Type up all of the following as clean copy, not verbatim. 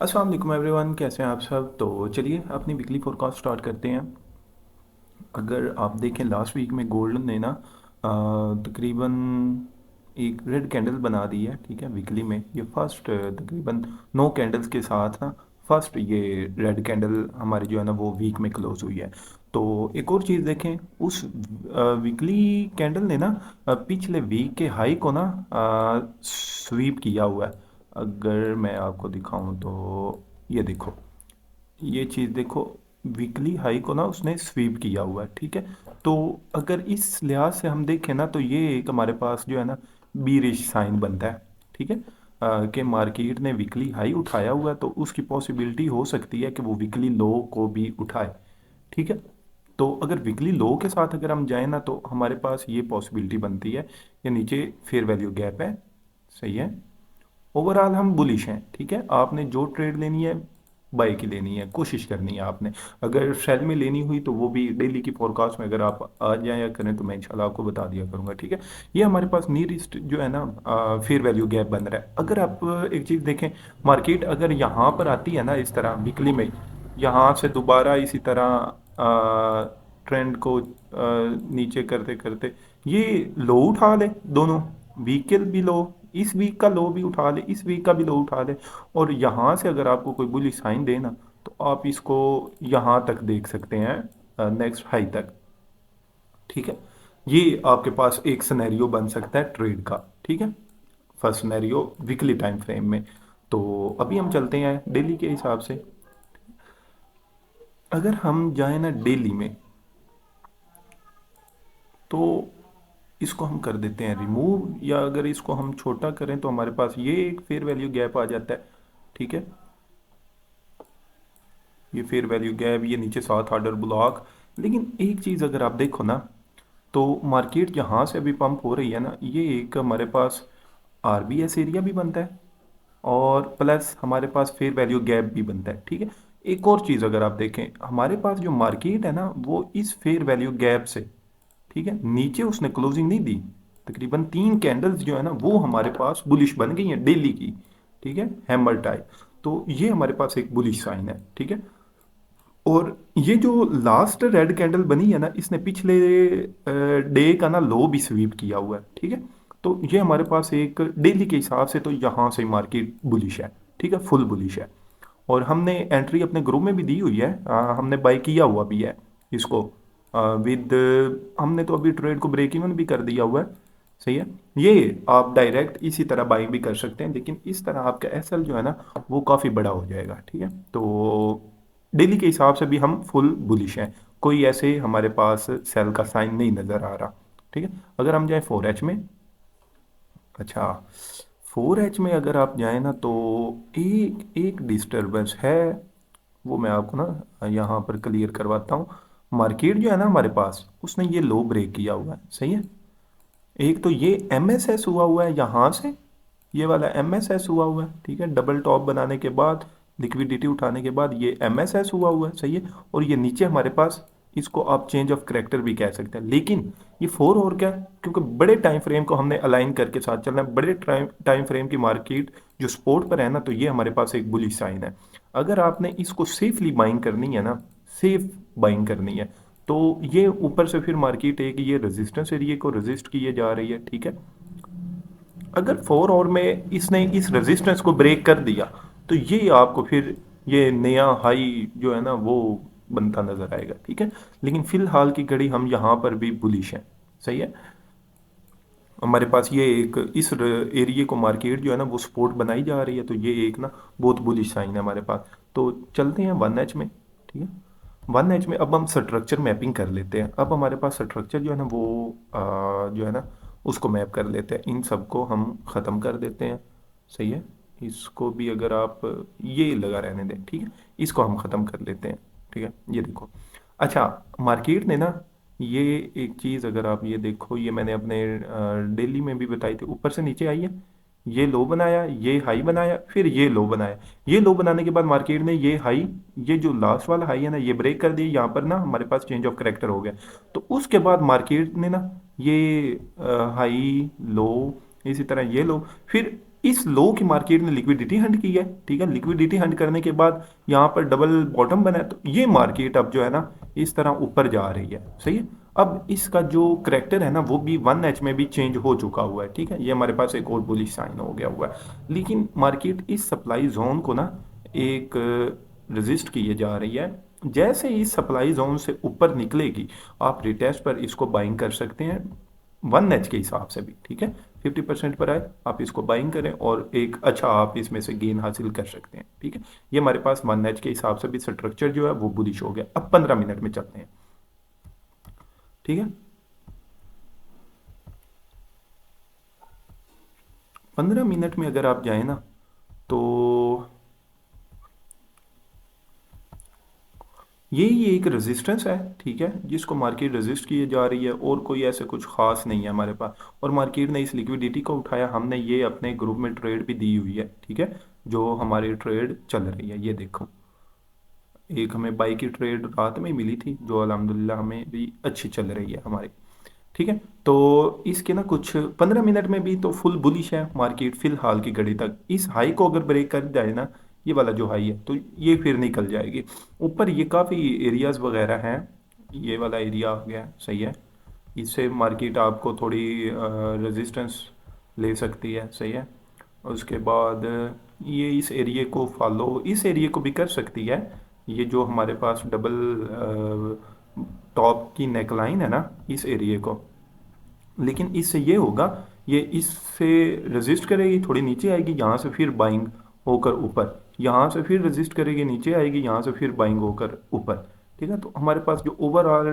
अस्सलाम वालेकुम एवरीवन, कैसे हैं आप सब। तो चलिए अपनी वीकली फोरकास्ट स्टार्ट करते हैं। अगर आप देखें लास्ट वीक में गोल्ड ने ना तकरीबन एक रेड कैंडल बना दी है। ठीक है, वीकली में ये फर्स्ट तकरीबन 9 कैंडल्स के साथ ना फर्स्ट ये रेड कैंडल हमारी जो है ना वो वीक में क्लोज हुई है। तो एक और चीज़ देखें, उस वीकली कैंडल ने ना पिछले वीक के हाई को ना स्वीप किया हुआ है। अगर मैं आपको दिखाऊं तो ये देखो, ये चीज़ देखो, वीकली हाई को ना उसने स्वीप किया हुआ है। ठीक है, तो अगर इस लिहाज से हम देखें ना तो ये एक हमारे पास जो है ना बीरिश साइन बनता है। ठीक है, कि मार्केट ने वीकली हाई उठाया हुआ है तो उसकी पॉसिबिलिटी हो सकती है कि वो वीकली लो को भी उठाए। ठीक है, तो अगर वीकली लो के साथ अगर हम जाएं ना तो हमारे पास ये पॉसिबिलिटी बनती है कि नीचे फेयर वैल्यू गैप है। सही है, ओवरऑल हम बुलिश हैं। ठीक है, आपने जो ट्रेड लेनी है बाय की लेनी है, कोशिश करनी है आपने। अगर सेल में लेनी हुई तो वो भी डेली की फोरकास्ट में अगर आप आ जाए या करें तो मैं इंशाल्लाह आपको बता दिया करूंगा। ठीक है, ये हमारे पास नियरेस्ट जो है ना फेयर वैल्यू गैप बन रहा है। अगर आप एक चीज़ देखें, मार्केट अगर यहाँ पर आती है ना इस तरह वीकली में, यहाँ से दोबारा इसी तरह ट्रेंड को नीचे करते करते ये लो उठा ले, दोनों वीक के भी लो, इस वीक का लो भी उठा ले, इस वीक का भी लो उठा ले, और यहाँ से अगर आपको कोई बुलिश साइन देना तो आप इसको यहाँ तक देख सकते हैं, नेक्स्ट हाई तक। ठीक है, ये आपके पास एक सिनेरियो बन सकता है ट्रेड का। ठीक है, first scenario weekly time frame में। तो अभी हम चलते हैं डेली के हिसाब से। अगर हम जाए ना डेली में तो इसको हम कर देते हैं रिमूव, या अगर इसको हम छोटा करें तो हमारे पास ये एक फेयर वैल्यू गैप आ जाता है। ठीक है, ये फेयर वैल्यू गैप, ये नीचे साथ ऑर्डर ब्लॉक। लेकिन एक चीज़ अगर आप देखो ना तो मार्केट जहाँ से अभी पंप हो रही है ना, ये एक हमारे पास आरबीएस एरिया भी बनता है और प्लस हमारे पास फेयर वैल्यू गैप भी बनता है। ठीक है, एक और चीज़ अगर आप देखें, हमारे पास जो मार्केट है ना वो इस फेयर वैल्यू गैप से, ठीक है, नीचे उसने क्लोजिंग नहीं दी। तकरीबन 3 कैंडल्स जो है ना वो हमारे पास बुलिश बन गई हैं डेली की। ठीक है, हैमर टाइप, तो ये हमारे पास एक बुलिश साइन है। ठीक है, और ये जो लास्ट रेड कैंडल बनी है ना इसने पिछले डे का ना लो भी स्वीप किया हुआ है। ठीक है, तो ये हमारे पास एक डेली के हिसाब से तो यहाँ से मार्केट बुलिश है। ठीक है, फुल बुलिश है, और हमने एंट्री अपने ग्रुप में भी दी हुई है, हमने बाई किया हुआ भी है इसको विद, हमने तो अभी ट्रेड को ब्रेक इवन भी कर दिया हुआ है। सही है, ये आप डायरेक्ट इसी तरह बाइंग भी कर सकते हैं, लेकिन इस तरह आपका एसएल जो है ना वो काफ़ी बड़ा हो जाएगा। ठीक है, तो डेली के हिसाब से भी हम फुल बुलिश हैं, कोई ऐसे हमारे पास सेल का साइन नहीं नज़र आ रहा। ठीक है, अगर हम जाएं 4H में, अच्छा 4H में अगर आप जाएं ना तो एक एक डिस्टरबेंस है, वो मैं आपको ना यहाँ पर क्लियर करवाता हूँ। मार्केट जो है ना हमारे पास उसने ये लो ब्रेक किया हुआ है। सही है, एक तो ये एमएसएस हुआ हुआ है यहाँ से, ये वाला एमएसएस हुआ हुआ है। ठीक है, डबल टॉप बनाने के बाद लिक्विडिटी उठाने के बाद ये एमएसएस हुआ हुआ है। सही है, और ये नीचे हमारे पास, इसको आप चेंज ऑफ करेक्टर भी कह सकते हैं, लेकिन ये फोर और क्या है, क्योंकि बड़े टाइम फ्रेम को हमने अलाइन करके साथ चलना है। बड़े टाइम फ्रेम की मार्केट जो सपोर्ट पर है ना तो ये हमारे पास एक बुलिश साइन है। अगर आपने इसको सेफली बाइंग करनी है ना, सेफ बाइंग करनी है, तो ये ऊपर से फिर मार्केट एक ये रेजिस्टेंस एरिया को रेजिस्ट किए जा रही है। ठीक है, अगर 4 आवर में इसने इस रेजिस्टेंस को ब्रेक कर दिया तो ये आपको फिर ये नया हाई जो है ना वो बनता नजर आएगा। ठीक है, लेकिन फिलहाल की घड़ी हम यहाँ पर भी बुलिश हैं। सही है, हमारे पास ये एक इस एरिया को मार्केट जो है ना वो सपोर्ट बनाई जा रही है, तो ये एक ना बहुत बुलिश साइन है हमारे पास। तो चलते हैं 1H में। ठीक है, 1H में अब हम स्ट्रक्चर मैपिंग कर लेते हैं। अब हमारे पास स्ट्रक्चर जो है ना वो जो है ना उसको मैप कर लेते हैं, इन सबको हम ख़त्म कर देते हैं। सही है, इसको भी अगर आप ये लगा रहने दें, ठीक है, इसको हम ख़त्म कर लेते हैं। ठीक है, ये देखो, अच्छा मार्केट ने ना ये एक चीज़ अगर आप ये देखो, ये मैंने अपने डेली में भी बताई थी, ऊपर से नीचे आई है, ये लो बनाया, ये हाई बनाया, फिर ये लो बनाया। ये लो बनाने के बाद मार्केट ने ये हाई, ये जो लास्ट वाला हाई है ना ये ब्रेक कर दिया, यहाँ पर ना हमारे पास चेंज ऑफ करेक्टर हो गया। तो उसके बाद मार्केट ने ना ये हाई लो, इसी तरह ये लो, फिर इस लो की मार्केट ने लिक्विडिटी हंट की है, ठीक है। लिक्विडिटी हंट करने के बाद यहाँ पर डबल बॉटम बना है, तो ये मार्केट अब जो है ना इस तरह ऊपर जा रही है, सही है। अब इसका जो करेक्टर है ना वो भी 1H में भी चेंज हो चुका हुआ है, ठीक है। ये हमारे पास एक और बुलिश साइन हो गया हुआ है, लेकिन मार्केट इस सप्लाई जोन को ना एक रेजिस्ट किए जा रही है। जैसे ही सप्लाई जोन से ऊपर निकलेगी आप रिटेस्ट पर इसको बाइंग कर सकते हैं 1H के हिसाब से भी, ठीक है। 50% पर आए आप इसको बाइंग करें और एक अच्छा आप इसमें से गेन हासिल कर सकते हैं, ठीक है। ये हमारे पास 1H के हिसाब से भी स्ट्रक्चर जो है वो बुलिश हो गया। अब 15 मिनट में चलते हैं, ठीक है। 15 मिनट में अगर आप जाए ना तो ये एक रेजिस्टेंस है, ठीक है, जिसको मार्केट रेजिस्ट किए जा रही है और कोई ऐसे कुछ खास नहीं है हमारे पास। और मार्केट ने इस लिक्विडिटी को उठाया, हमने ये अपने ग्रुप में ट्रेड भी दी हुई है, ठीक है। जो हमारी ट्रेड चल रही है ये देखो, एक हमें बाई की ट्रेड रात में मिली थी जो अल्हम्दुलिल्लाह हमें भी अच्छी चल रही है हमारी, ठीक है। तो इसके ना कुछ 15 मिनट में भी तो फुल बुलिश है मार्केट फिलहाल की घड़ी तक। इस हाई को अगर ब्रेक कर जाए ना, ये वाला जो हाई है, तो ये फिर निकल जाएगी ऊपर। ये काफ़ी एरियाज वगैरह हैं, ये वाला एरिया आ गया, सही है। इससे मार्केट आपको थोड़ी रेजिस्टेंस ले सकती है, सही है। उसके बाद ये इस एरिया को फॉलो, इस एरिया को भी कर सकती है। ये जो हमारे पास डबल टॉप की नेकलाइन है ना, इस एरिया को, लेकिन इससे ये होगा, ये इससे रेजिस्ट करेगी, थोड़ी नीचे आएगी, यहाँ से फिर बाइंग होकर ऊपर, यहाँ से फिर रेजिस्ट करेगी, नीचे आएगी, यहाँ से फिर बाइंग होकर ऊपर, ठीक है। तो हमारे पास जो ओवरऑल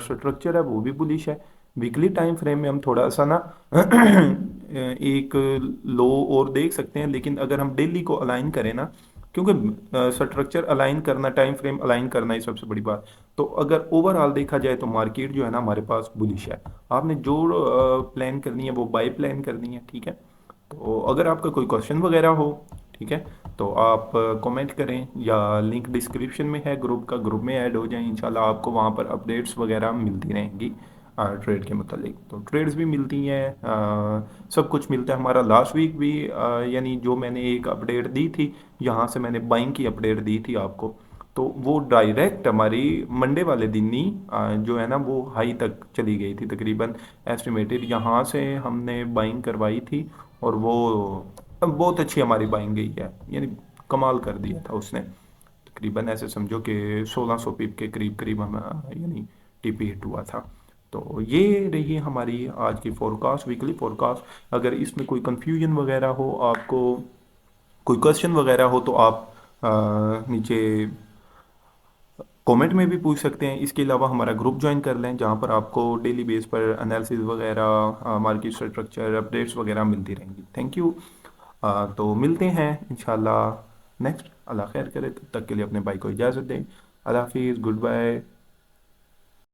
स्ट्रक्चर है वो भी बुलिश है। वीकली टाइम फ्रेम में हम थोड़ा सा ना एक लो और देख सकते हैं, लेकिन अगर हम डेली को अलाइन करें ना, क्योंकि स्ट्रक्चर अलाइन करना, टाइम फ्रेम अलाइन करना ही सबसे बड़ी बात। तो अगर ओवरऑल देखा जाए तो मार्केट जो है ना हमारे पास बुलिश है। आपने जो प्लान करनी है वो बाय प्लान करनी है, ठीक है। तो अगर आपका कोई क्वेश्चन वगैरह हो, ठीक है, तो आप कमेंट करें या लिंक डिस्क्रिप्शन में है ग्रुप का, ग्रुप में ऐड हो जाएं। इंशाल्लाह आपको वहाँ पर अपडेट्स वगैरह मिलती रहेंगी ट्रेड के मतलब। तो ट्रेड्स भी मिलती हैं, सब कुछ मिलता है हमारा। लास्ट वीक भी यानी जो मैंने एक अपडेट दी थी, यहाँ से मैंने बाइंग की अपडेट दी थी आपको, तो वो डायरेक्ट हमारी मंडे वाले दिन ही जो है ना वो हाई तक चली गई थी तकरीबन एस्टिमेटेड। यहाँ से हमने बाइंग करवाई थी और वो बहुत अच्छी हमारी बाइंग गई है, यानी कमाल कर दिया था उसने। तकरीबन ऐसे समझो कि 1600 पिप के करीब करीब हम यानी टीपी हिट हुआ था। तो ये रही हमारी आज की फोरकास्ट, वीकली फोरकास्ट। अगर इसमें कोई कंफ्यूजन वगैरह हो, आपको कोई क्वेश्चन वगैरह हो, तो आप नीचे कमेंट में भी पूछ सकते हैं। इसके अलावा हमारा ग्रुप ज्वाइन कर लें, जहाँ पर आपको डेली बेस पर एनालिसिस वगैरह, मार्केट स्ट्रक्चर अपडेट्स वगैरह मिलती रहेंगी। Thank you. तो मिलते हैं इंशाल्लाह नेक्स्ट। अल्लाह खैर करे, तब तक के लिए अपने भाई को इजाज़त दें। अल्लाह हाफिज़, गुड बाय।